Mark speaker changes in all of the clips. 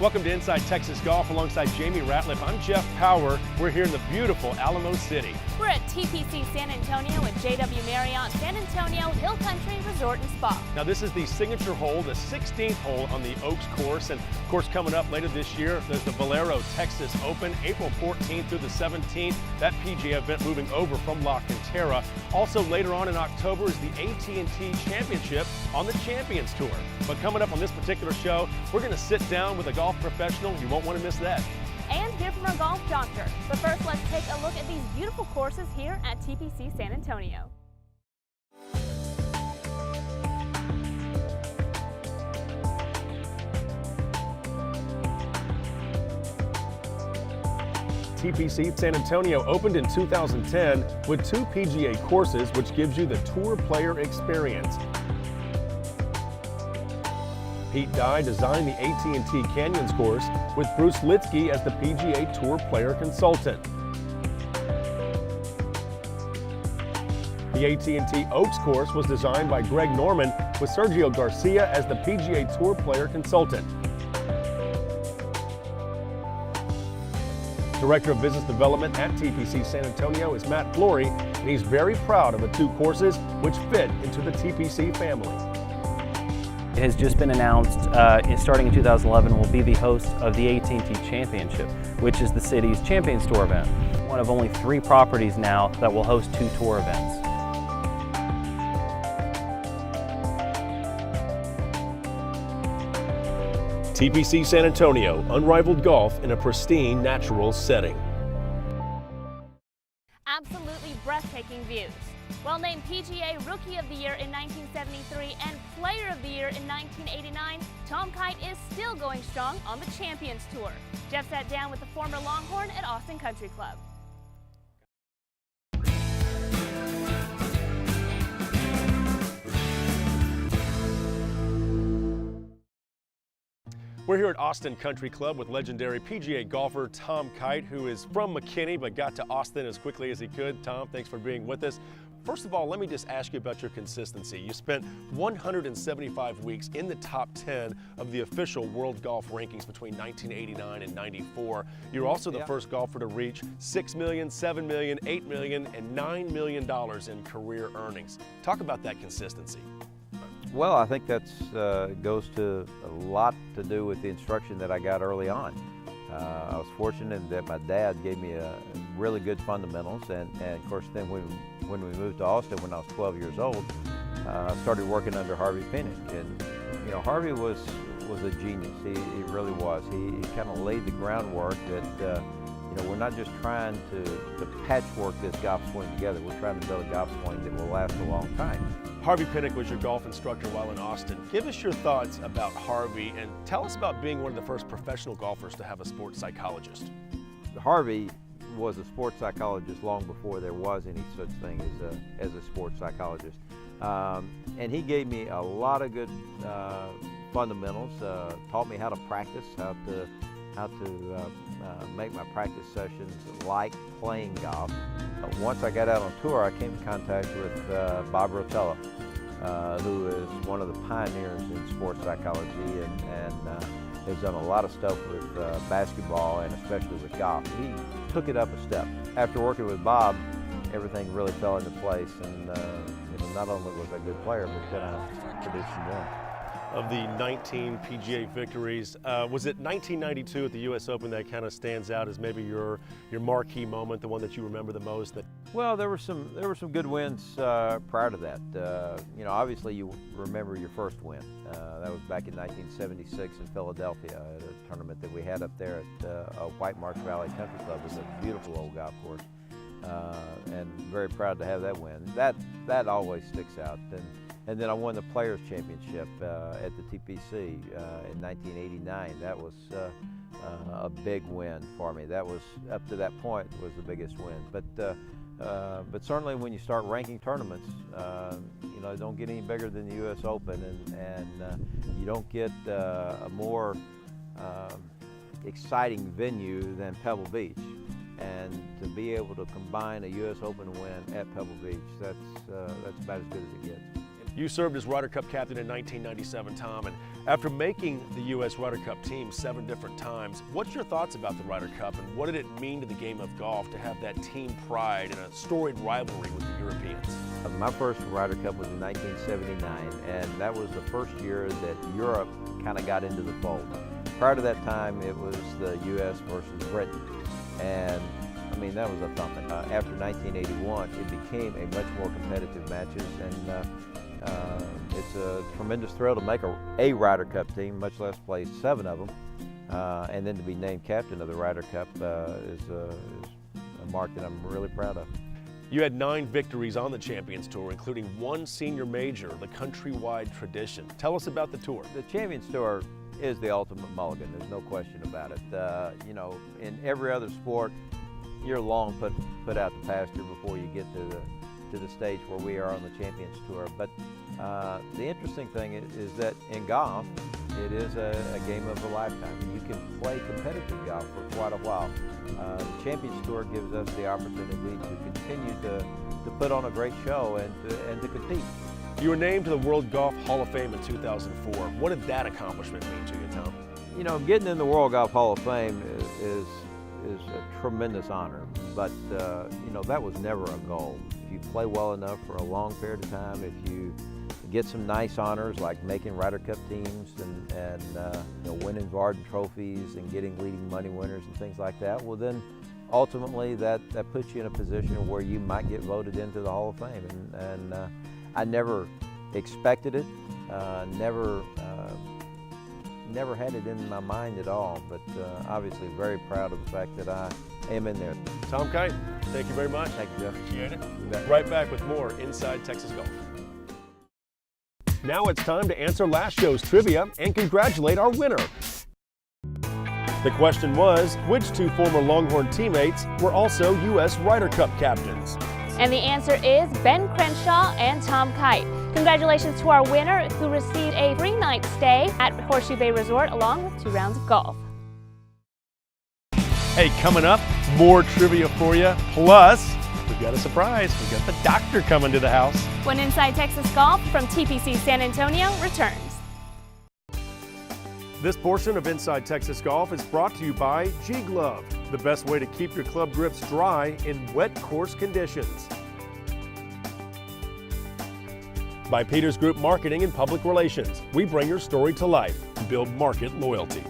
Speaker 1: Welcome to Inside Texas Golf alongside Jamie Ratliff. I'm Jeff Power. We're here in the beautiful Alamo City.
Speaker 2: We're at TPC San Antonio at JW Marriott San Antonio Hill Country Resort and Spa.
Speaker 1: Now this is the signature hole, the 16th hole on the Oaks course. And of course coming up later this year, there's the Valero Texas Open, April 14th through the 17th. That PGA event moving over from La Cantera. Also later on in October is the AT&T Championship on the Champions Tour. But coming up on this particular show, we're going to sit down with a golf professional. You won't want to miss that.
Speaker 2: And hear from our golf doctor. But first, let's take a look at these beautiful courses here at TPC San Antonio.
Speaker 1: TPC San Antonio opened in 2010 with 2 PGA courses, which gives you the tour player experience. Pete Dye designed the AT&T Canyons course with Bruce Litsky as the PGA Tour player consultant. The AT&T Oaks course was designed by Greg Norman with Sergio Garcia as the PGA Tour player consultant. Director of Business Development at TPC San Antonio is Matt Flory, and he's very proud of the 2 courses which fit into the TPC family.
Speaker 3: It has just been announced, starting in 2011, will be the host of the AT&T Championship, which is the city's Champions Tour event. One of only 3 properties now that will host 2 tour events.
Speaker 1: TPC San Antonio, unrivaled golf in a pristine natural setting.
Speaker 2: Absolutely breathtaking views. Well named PGA Rookie of the Year in 1973 and Player of the Year in 1989, Tom Kite is still going strong on the Champions Tour. Jeff sat down with the former Longhorn at Austin Country Club.
Speaker 1: We're here at Austin Country Club with legendary PGA golfer Tom Kite, who is from McKinney but got to Austin as quickly as he could. Tom, thanks for being with us. First of all, let me just ask you about your consistency. You spent 175 weeks in the top 10 of the official world golf rankings between 1989 and 94. You're also the first golfer to reach $6 million, $7 million, $8 million, and $9 million in career earnings. Talk about that consistency.
Speaker 4: Well, I think that's goes to a lot to do with the instruction that I got early on. I was fortunate that my dad gave me really good fundamentals, and of course then when we moved to Austin when I was 12 years old, I started working under Harvey Pinnock. And you know, Harvey was a genius. He really was. He kind of laid the groundwork that you know, we're not just trying to patchwork this golf swing together. We're trying to build a golf swing that will last a long time.
Speaker 1: Harvey Pinnock was your golf instructor while in Austin. Give us your thoughts about Harvey and tell us about being one of the first professional golfers to have a sports psychologist.
Speaker 4: Harvey was a sports psychologist long before there was any such thing as a sports psychologist. And he gave me a lot of good fundamentals, taught me how to practice, how to make my practice sessions like playing golf. Once I got out on tour, I came in contact with Bob Rotella, who is one of the pioneers in sports psychology and has done a lot of stuff with basketball and especially with golf. He took it up a step. After working with Bob, everything really fell into place, and you know, not only was I a good player, but then I produced some more.
Speaker 1: Of the 19 PGA victories, was it 1992 at the U.S. Open that kind of stands out as maybe your marquee moment, the one that you remember the most?
Speaker 4: Well, there were some good wins prior to that. You know, obviously you remember your first win. That was back in 1976 in Philadelphia at a tournament that we had up there at White Marsh Valley Country Club. It was a beautiful old golf course, and very proud to have that win. That always sticks out. And then I won the Players Championship at the TPC in 1989. That was a big win for me. That was, up to that point, was the biggest win. But certainly when you start ranking tournaments, you know, don't get any bigger than the U.S. Open, and you don't get a more exciting venue than Pebble Beach. And to be able to combine a U.S. Open win at Pebble Beach, that's about as good as it gets.
Speaker 1: You served as Ryder Cup captain in 1997, Tom, and after making the U.S. Ryder Cup team 7 different times, what's your thoughts about the Ryder Cup and what did it mean to the game of golf to have that team pride and a storied rivalry with the Europeans?
Speaker 4: My first Ryder Cup was in 1979, and that was the first year that Europe kind of got into the fold. Prior to that time, it was the U.S. versus Britain, and I mean, that was a thumping. After 1981, it became a much more competitive matches, and it's a tremendous thrill to make a Ryder Cup team, much less play 7 of them, and then to be named captain of the Ryder Cup is a mark that I'm really proud of.
Speaker 1: You had 9 victories on the Champions Tour, including 1 senior major, the countrywide tradition. Tell us about the tour.
Speaker 4: The Champions Tour is the ultimate mulligan, there's no question about it. You know, in every other sport, you're long put out to pasture before you get to the stage where we are on the Champions Tour. But the interesting thing is that in golf, it is a game of a lifetime. You can play competitive golf for quite a while. The Champions Tour gives us the opportunity to continue to put on a great show and to compete.
Speaker 1: You were named to the World Golf Hall of Fame in 2004. What did that accomplishment mean to you, Tom?
Speaker 4: You know, getting in the World Golf Hall of Fame is a tremendous honor, but you know, that was never a goal. If you play well enough for a long period of time, if you get some nice honors like making Ryder Cup teams and you know, winning Varden trophies and getting leading money winners and things like that, well then ultimately that puts you in a position where you might get voted into the Hall of Fame. And I never expected it, never had it in my mind at all, but obviously very proud of the fact that I am in there.
Speaker 1: Tom Kite, thank you very much.
Speaker 4: Thank you, Jeff.
Speaker 1: Appreciate it. Right back with more Inside Texas Golf. Now it's time to answer last show's trivia and congratulate our winner. The question was, which 2 former Longhorn teammates were also U.S. Ryder Cup captains?
Speaker 2: And the answer is Ben Crenshaw and Tom Kite. Congratulations to our winner, who received a 3-night stay at Horseshoe Bay Resort along with 2 rounds of golf.
Speaker 1: Hey, coming up, more trivia for you. Plus, we've got a surprise. We've got the doctor coming to the house.
Speaker 2: When Inside Texas Golf from TPC San Antonio returns.
Speaker 1: This portion of Inside Texas Golf is brought to you by G-Glove, the best way to keep your club grips dry in wet course conditions. By Peters Group Marketing and Public Relations, we bring your story to life and build market loyalty.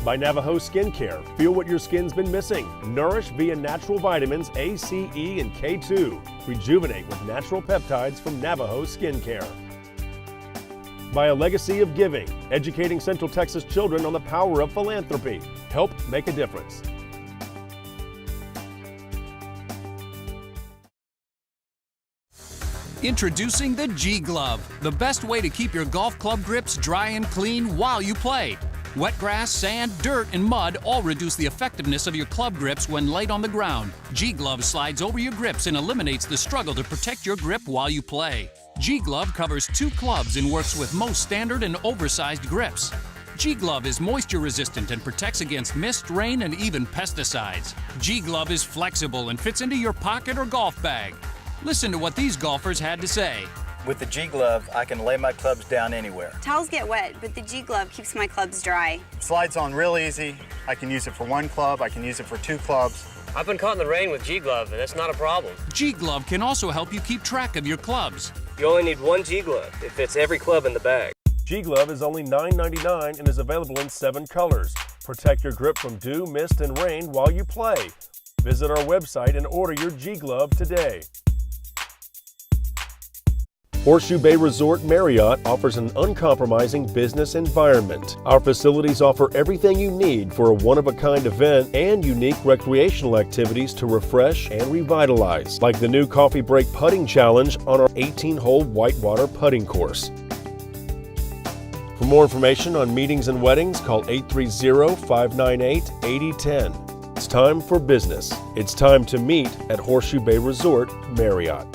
Speaker 1: By Navajo Skincare, feel what your skin's been missing. Nourish via natural vitamins A, C, E, and K2. Rejuvenate with natural peptides from Navajo Skincare. By A Legacy of Giving, educating Central Texas children on the power of philanthropy. Help make a difference.
Speaker 5: Introducing the G-Glove, the best way to keep your golf club grips dry and clean while you play. Wet grass, sand, dirt, and mud all reduce the effectiveness of your club grips when laid on the ground. G-Glove slides over your grips and eliminates the struggle to protect your grip while you play. G-Glove covers 2 clubs and works with most standard and oversized grips. G-Glove is moisture resistant and protects against mist, rain, and even pesticides. G-Glove is flexible and fits into your pocket or golf bag. Listen to what these golfers had to say.
Speaker 6: With the G-Glove, I can lay my clubs down anywhere.
Speaker 7: Towels get wet, but the G-Glove keeps my clubs dry.
Speaker 6: It slides on real easy. I can use it for 1 club, I can use it for 2 clubs.
Speaker 8: I've been caught in the rain with G-Glove, and that's not a problem.
Speaker 5: G-Glove can also help you keep track of your clubs.
Speaker 8: You only need 1 G-Glove. It fits every club in the bag.
Speaker 1: G-Glove is only $9.99 and is available in 7 colors. Protect your grip from dew, mist, and rain while you play. Visit our website and order your G-Glove today. Horseshoe Bay Resort Marriott offers an uncompromising business environment. Our facilities offer everything you need for a one-of-a-kind event and unique recreational activities to refresh and revitalize, like the new Coffee Break Putting Challenge on our 18-hole whitewater putting course. For more information on meetings and weddings, call 830-598-8010. It's time for business. It's time to meet at Horseshoe Bay Resort Marriott.